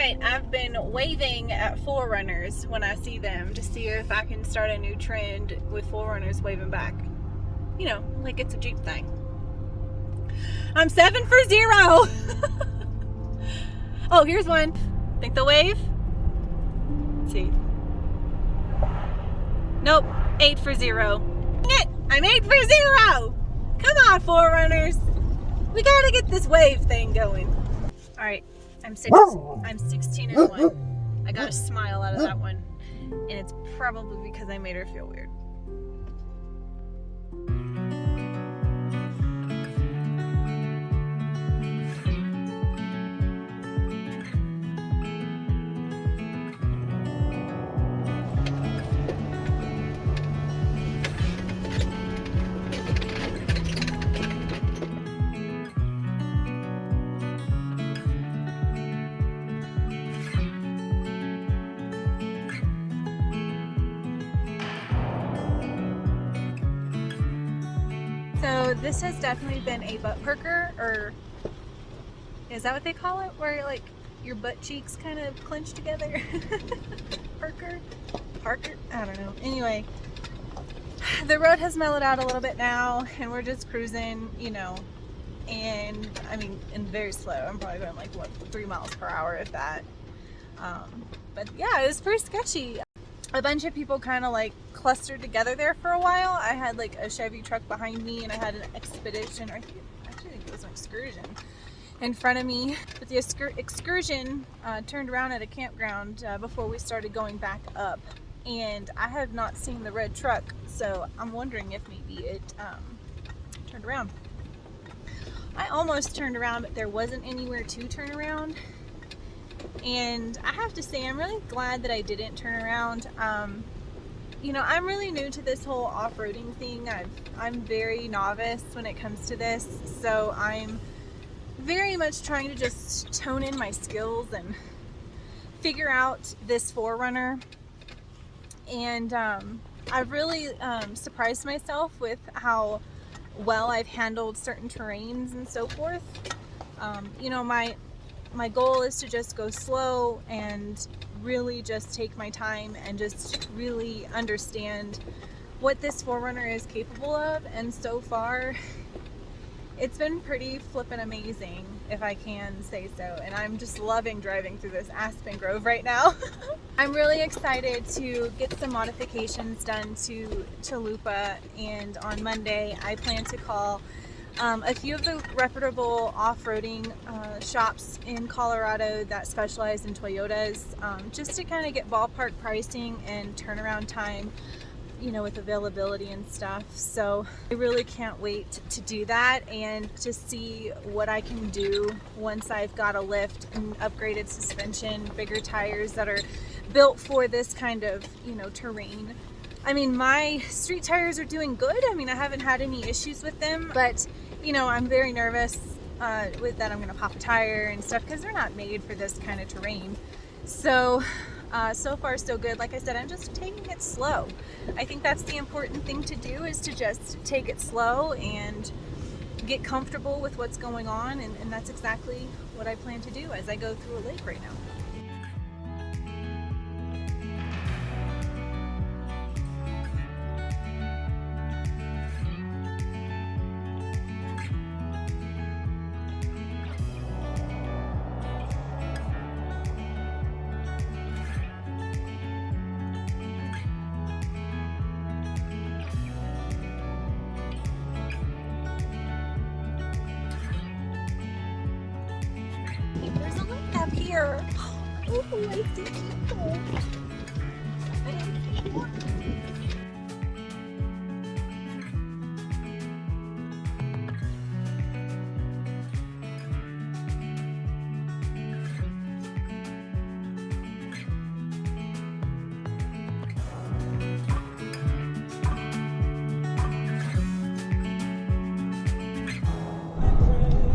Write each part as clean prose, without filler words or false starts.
Alright, I've been waving at 4Runners when I see them to see if I can start a new trend with 4Runners waving back. You know, like it's a Jeep thing. I'm 7 for 0! Oh, here's one. Think they'll wave? Let's see. Nope, 8 for 0. Dang it! I'm 8 for 0! Come on, 4Runners! We gotta get this wave thing going. Alright, I'm 16 and 1. I got a smile out of that one. And it's probably because I made her feel weird. So this has definitely been a butt perker, or is that what they call it? Where like your butt cheeks kind of clench together? Parker? I don't know. Anyway, the road has mellowed out a little bit now and we're just cruising, you know, and I mean, and very slow. I'm probably going like, what, 3 miles per hour if that. But yeah, it was pretty sketchy. A bunch of people kind of like clustered together there for a while. I had like a Chevy truck behind me and I had an Expedition, or I actually think it was an Excursion in front of me. But the Excursion turned around at a campground before we started going back up. And I have not seen the red truck, so I'm wondering if maybe it turned around. I almost turned around, but there wasn't anywhere to turn around. And I have to say, I'm really glad that I didn't turn around. You know, I'm really new to this whole off-roading thing. I'm very novice when it comes to this, so I'm very much trying to just tone in my skills and figure out this 4Runner. And I've really surprised myself with how well I've handled certain terrains and so forth. You know, my goal is to just go slow and really just take my time and just really understand what this 4Runner is capable of. And so far, it's been pretty flippin' amazing, if I can say so. And I'm just loving driving through this aspen grove right now. I'm really excited to get some modifications done to Chalupa, and on Monday I plan to call a few of the reputable off-roading shops in Colorado that specialize in Toyotas, just to kind of get ballpark pricing and turnaround time, you know, with availability and stuff. So I really can't wait to do that and to see what I can do once I've got a lift and upgraded suspension, bigger tires that are built for this kind of, you know, terrain. I mean, my street tires are doing good. I mean, I haven't had any issues with them, but you know, I'm very nervous with that I'm going to pop a tire and stuff because they're not made for this kind of terrain. So, so far so good. Like I said, I'm just taking it slow. I think that's the important thing to do, is to just take it slow and get comfortable with what's going on. And that's exactly what I plan to do as I go through a lake right now. There's a lake up here. Oh, I see people.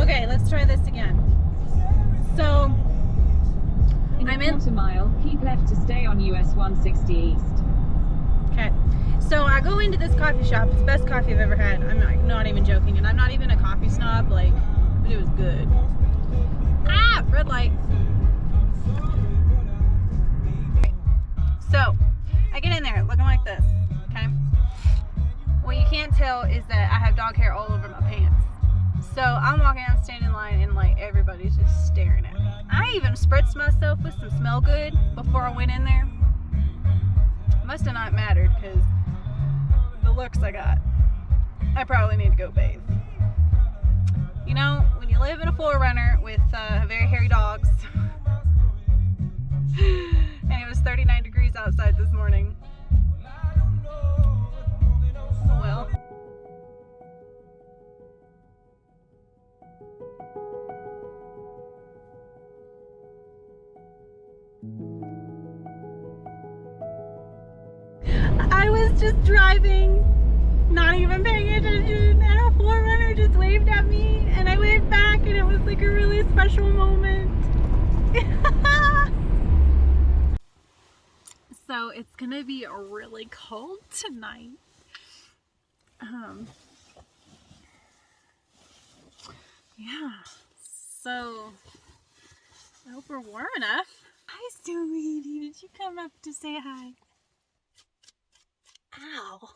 Okay, let's try this again. So, I'm in quarter mile, keep left to stay on US 160 East. Okay, so I go into this coffee shop. It's the best coffee I've ever had. I'm not even joking, and I'm not even a coffee snob, like, but it was good. Ah, red light. So I'm walking, I'm standing in line, and like everybody's just staring at me. I even spritzed myself with some Smell Good before I went in there. Must have not mattered because the looks I got. I probably need to go bathe. You know, when you live in a 4Runner with very hairy dogs, and it was 39 degrees outside this morning. Oh well. I was just driving, not even paying attention, and a 4Runner just waved at me, and I waved back, and it was like a really special moment. So it's gonna be really cold tonight. Yeah, so I hope we're warm enough. Hi, sweetie, did you come up to say hi? Ow.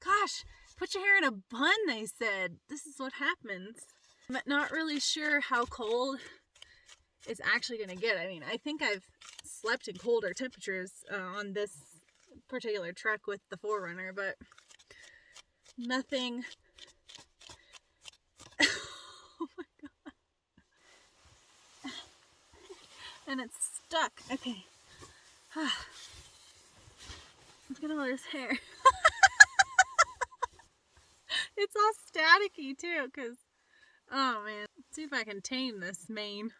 Gosh, put your hair in a bun, they said. This is what happens. I'm not really sure how cold it's actually going to get. I mean, I think I've slept in colder temperatures on this particular trek with the 4Runner, but nothing. Oh my god. And it's stuck. Okay. Look at all this hair. It's all staticky too, because, oh man, let's see if I can tame this mane.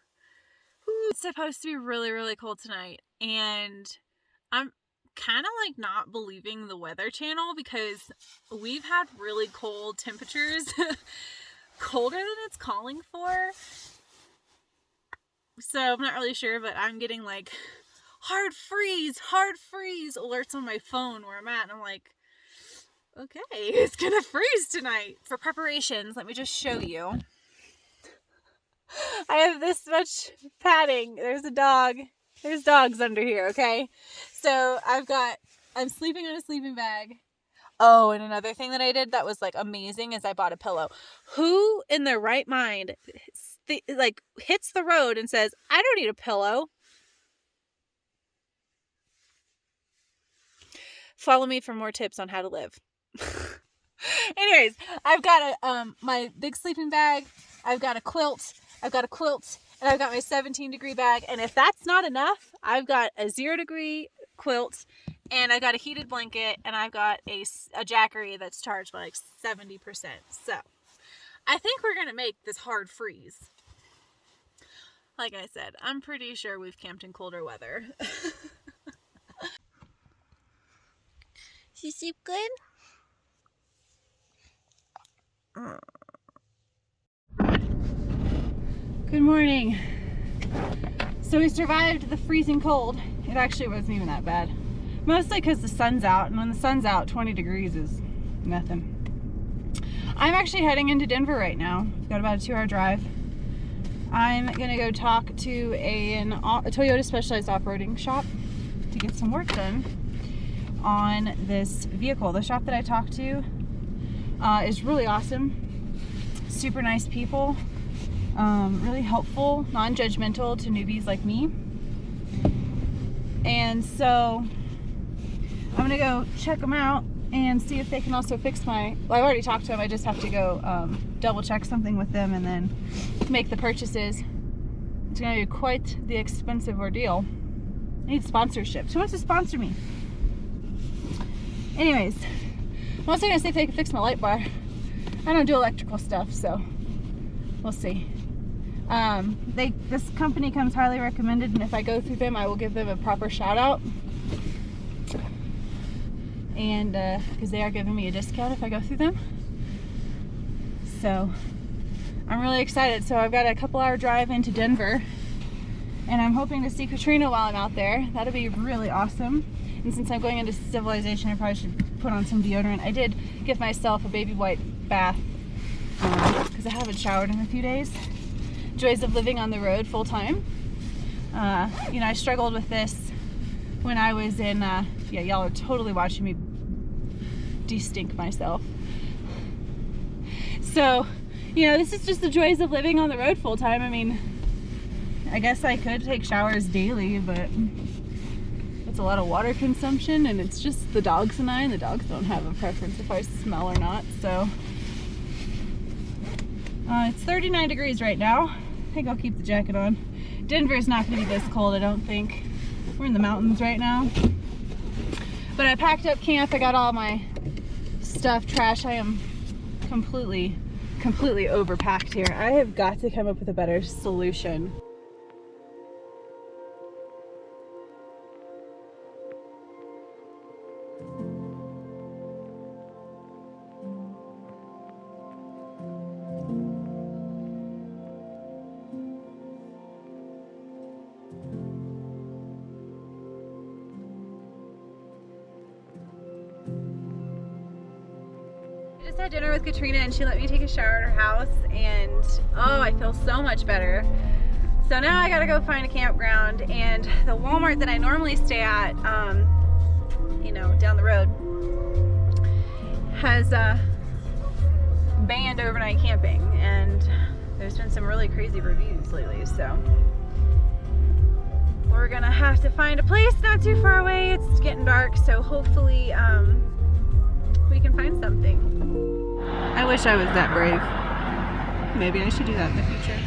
It's supposed to be really, really cold tonight, and I'm kind of like not believing the Weather Channel because we've had really cold temperatures, colder than it's calling for. So I'm not really sure, but I'm getting like hard freeze alerts on my phone where I'm at, and I'm like, okay, it's gonna freeze tonight. For preparations, let me just show you. I have this much padding. There's a dog. There's dogs under here, okay? So I'm sleeping on a sleeping bag. Oh, and another thing that I did that was like amazing is I bought a pillow. Who in their right mind hits the road and says, I don't need a pillow? Follow me for more tips on how to live. Anyways, I've got my big sleeping bag. I've got a quilt, and I've got my 17-degree bag. And if that's not enough, I've got a 0-degree quilt, and I've got a heated blanket, and I've got a jackery that's charged by like 70%. So I think we're gonna make this hard freeze. Like I said, I'm pretty sure we've camped in colder weather. You sleep good? Good morning. So we survived the freezing cold. It actually wasn't even that bad. Mostly because the sun's out, and when the sun's out, 20 degrees is nothing. I'm actually heading into Denver right now. I've got about a 2-hour drive. I'm gonna go talk to a Toyota specialized off-roading shop to get some work done on this vehicle. The shop that I talked to is really awesome. Super nice people. Really helpful, non-judgmental to newbies like me. And so I'm gonna go check them out and see if they can also fix my, well, I already talked to them. I just have to go double check something with them and then make the purchases. It's gonna be quite the expensive ordeal. I need sponsorships. Who wants to sponsor me? Anyways, I'm also gonna see if they can fix my light bar. I don't do electrical stuff, so we'll see. This company comes highly recommended, and if I go through them, I will give them a proper shout out. And because they are giving me a discount if I go through them. So I'm really excited. So I've got a couple-hour drive into Denver, and I'm hoping to see Katrina while I'm out there. That'll be really awesome. And since I'm going into civilization, I probably should put on some deodorant. I did give myself a baby white bath because I haven't showered in a few days. Joys of living on the road full time. You know, I struggled with this when I was in, yeah, y'all are totally watching me de-stink myself. So, you know, this is just the joys of living on the road full time. I mean, I guess I could take showers daily, but it's a lot of water consumption, and it's just the dogs and I, and the dogs don't have a preference if I smell or not, so. It's 39 degrees right now. I think I'll keep the jacket on. Denver's not gonna be this cold, I don't think. We're in the mountains right now. But I packed up camp, I got all my stuff, trash. I am completely overpacked here. I have got to come up with a better solution. I just had dinner with Katrina and she let me take a shower at her house, and oh, I feel so much better. So now I gotta go find a campground, and the Walmart that I normally stay at, you know, down the road, has banned overnight camping, and there's been some really crazy reviews lately, so we're gonna have to find a place not too far away. It's getting dark, so hopefully we can find something. I wish I was that brave. Maybe I should do that in the future.